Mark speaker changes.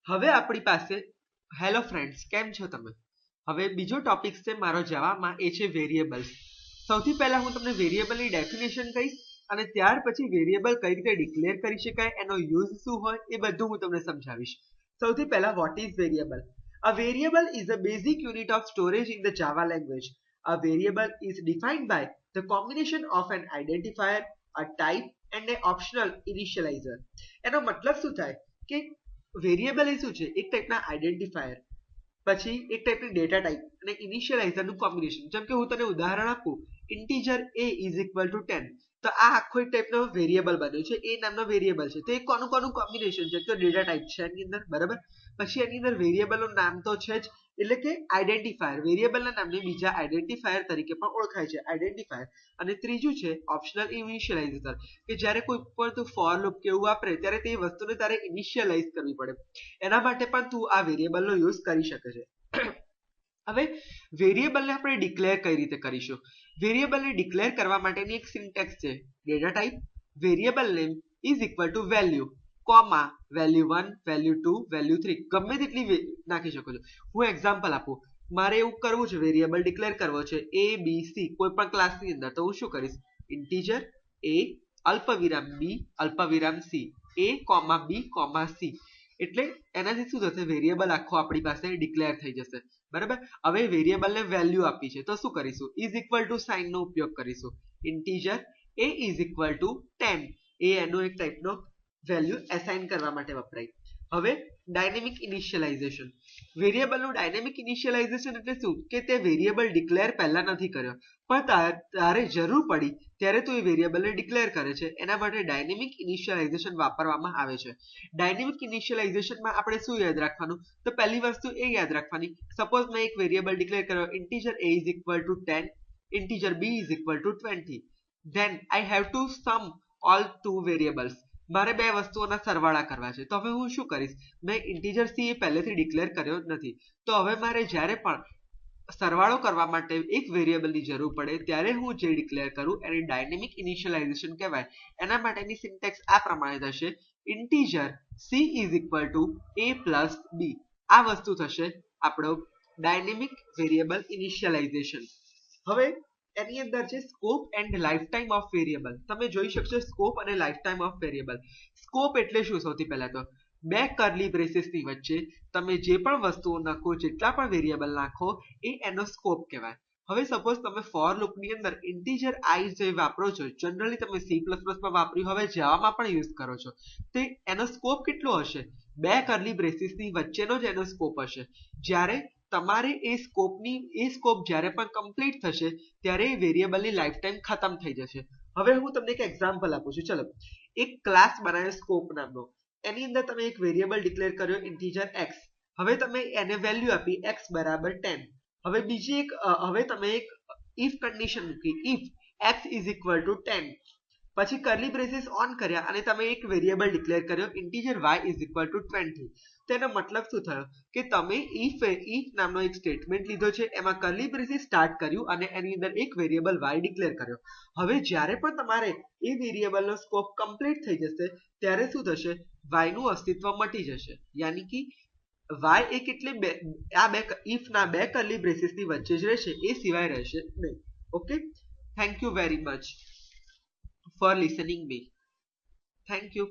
Speaker 1: હવે આપણી પાસે હેલો ફ્રેન્ડ્સ, કેમ છો તમે? હવે બીજો ટોપિક છે મારો જવામાં, એ છે વેરિયેબલ્સ. સૌથી પહેલા હું તમને વેરિયેબલની ડેફિનેશન કહીશ અને ત્યાર પછી વેરિયેબલ કઈ રીતે ડિક્લેર કરી શકાય, એનો યુઝ શું હોય એ બધું હું તમને સમજાવીશ. સૌથી પહેલા what is variable? A variable is a basic unit of storage in the Java language. A variable is defined by the combination of an identifier, a type and an optional initializer. એનો મતલબ શું થાય કે variable એ શું છે? એક ટાઈપના identifier, પછી એક ટાઈપની ડેટા ટાઈપ અને ઇનિશિયલાઇઝરનું કોમ્બિનેશન. જેમ કે હું તને ઉદાહરણ આપું, integer a is equal to 10, તો આ આખો એક ટાઈપનો વેરિયેબલ બન્યો છે, એ નામનો વેરિયેબલ છે. તો એ કોનું કોનું કોમ્બિનેશન છે? તો ડેટા ટાઈપ છે એની અંદર, બરાબર. પછી એની અંદર વેરિયેબલનું નામ તો છે જ, એટલે કે આઈડેન્ટિફાયર, વેરિયેબલના નામને બીજા આઈડેન્ટિફાયર તરીકે પણ ઓળખાય છે, આઈડેન્ટિફાયર. અને ત્રીજું છે ઓપ્શનલ ઇનિશિયલાઇઝર, કે જ્યારે કોઈ પર તું ફોર લૂપ કે એવું વાપરે ત્યારે તે વસ્તુને તારે ઇનિશિયલાઇઝ કરવી પડે, એના માટે પણ તું આ વેરિયેબલનો યુઝ કરી શકે છે. હવે વેરિયેબલને આપણે ડિક્લેર કઈ રીતે કરીશું? વેરિયેબલને ડિક્લેર કરવા માટેની એક સિન્ટેક્સ છે, data type variable name is equal two value comma value 1 value 2 value 3, ગમે તેટલી નાખી શકો છો. હું એક્ઝામ્પલ આપું, મારે એવું કરવું છે, વેરિયેબલ ડિક્લેર કરવો છે a b c કોઈ પણ ક્લાસની અંદર, તો હું શું કરીશ? ઇન્ટીજર a અલ્પવિરામ b અલ્પવિરામ c, a comma b comma c, એટલે એનાથી શું થશે? વેરિયેબલ આખો આપણી પાસે ડિક્લેર થઈ જશે, બરાબર. હવે વેરિયેબલને વેલ્યુ આપી છે તો શું કરીશું? ઇઝ ઇક્વલ ટુ સાઇનનો ઉપયોગ કરીશું. Integer a is equal to 10, એ એનો એક ટાઈપનો વેલ્યુ એસાઇન કરવા માટે વપરાય. હવે ડાયનેમિક ઇનિશિયલાઇઝેશન, વેરિયેબલનું ડાયનેમિક ઇનિશિયલાઇઝેશન એટલે શું? કે તે વેરિયેબલ ડિક્લેર પહેલા નથી કર્યો, પણ તારે જરૂર પડી ત્યારે તું એ વેરિયેબલને ડિક્લેર કરે છે, એના માટે ડાયનેમિક ઇનિશિયલાઇઝેશન વાપરવામાં આવે છે. ડાયનેમિક ઇનિશિયલાઇઝેશનમાં આપણે શું યાદ રાખવાનું? તો પહેલી વસ્તુ એ યાદ રાખવાની, સપોઝ મેં એક વેરિયેબલ ડિક્લેર કર્યો, integer a is equal to 10, integer b is equal to 20, then I have to sum all two variables. મારે બે વસ્તુઓના સરવાળા કરવા છે, તો હવે હું શું કરીશ? મેં ઇન્ટીજર c એ પહેલેથી ડિક્લેર કર્યો નથી, તો હવે મારે જ્યારે પણ સરવાળો કરવા માટે એક વેરિયેબલની જરૂર પડે ત્યારે હું જે ડિક્લેર કરું એને ડાયનેમિક ઇનિશિયલાઇઝેશન કહેવાય. એના માટેની સિન્ટેક્સ આ પ્રમાણે થશે, integer c is equal two a plus b. આ વસ્તુ થશે આપણો ડાયનેમિક વેરિયેબલ ઇનિશિયલાઇઝેશન. હવે એની અંદર છે scope and life time of variable. તમે જોઈ શકશો સ્કોપ અને life time of variable. Scope એટલે શું? સૌથી પહેલા તો બે કર્લી બ્રેસીસની વચ્ચે તમે જે પણ વસ્તુઓ નાખો, જેટલા પણ વેરિયેબલ નાખો, એ એનો સ્કોપ કહેવાય. હવે સપોઝ તમે ફોર લૂપની અંદર ઇન્ટીજર આઈ જે વાપરો છો, જનરલી તમે સી પ્લસ પ્લસમાં વાપર્યું, હવે જાવામાં પણ યુઝ કરો છો, તો એનો સ્કોપ કેટલો હશે? બે કર્લી બ્રેસીસની વચ્ચેનો જ એનો સ્કોપ હશે. જ્યારે તમારે એ સ્કોપ જ્યારે પણ કમ્પ્લીટ થશે ત્યારે એ વેરિયેબલની લાઈફ ટાઈમ ખતમ થઈ જશે. હવે હું તમને એક એક્ઝામ્પલ આપું છું. ચલો, એક ક્લાસ બનાવ્યો સ્કોપ નામનો, એની અંદર તમે એક વેરિયેબલ ડિક્લેર કર્યો ઇન્ટીજર x. હવે તમે એને વેલ્યુ આપી x બરાબર 10. હવે બીજી એક હવે તમે એક ઇફ કન્ડિશન મૂકી, if x is equal to 10, પછી કર્લી બ્રેસીસ ઓન કર્યા અને તમે એક વેરિયેબલ ડિક્લેર કર્યો integer y is equal to 20. તેનો મતલબ શું થયો? કે તમે ઇફ નામનો એક સ્ટેટમેન્ટ લીધો છે, એમાં કર્લી બ્રેસીસ સ્ટાર્ટ કર્યું અને એની અંદર એક વેરિયેબલ y ડિક્લેર કર્યો. હવે જ્યારે પણ તમારે એ વેરિયેબલનો સ્કોપ કમ્પ્લીટ થઈ જશે ત્યારે શું થશે? y નું અસ્તિત્વ મટી જશે. યાની કે y એ કેટલી આ બે ઇફ ના બે કર્લી બ્રેસીસની વચ્ચે જ રહેશે, એ સિવાય રહેશે નહીં. Okay, thank you very much for listening me. Thank you.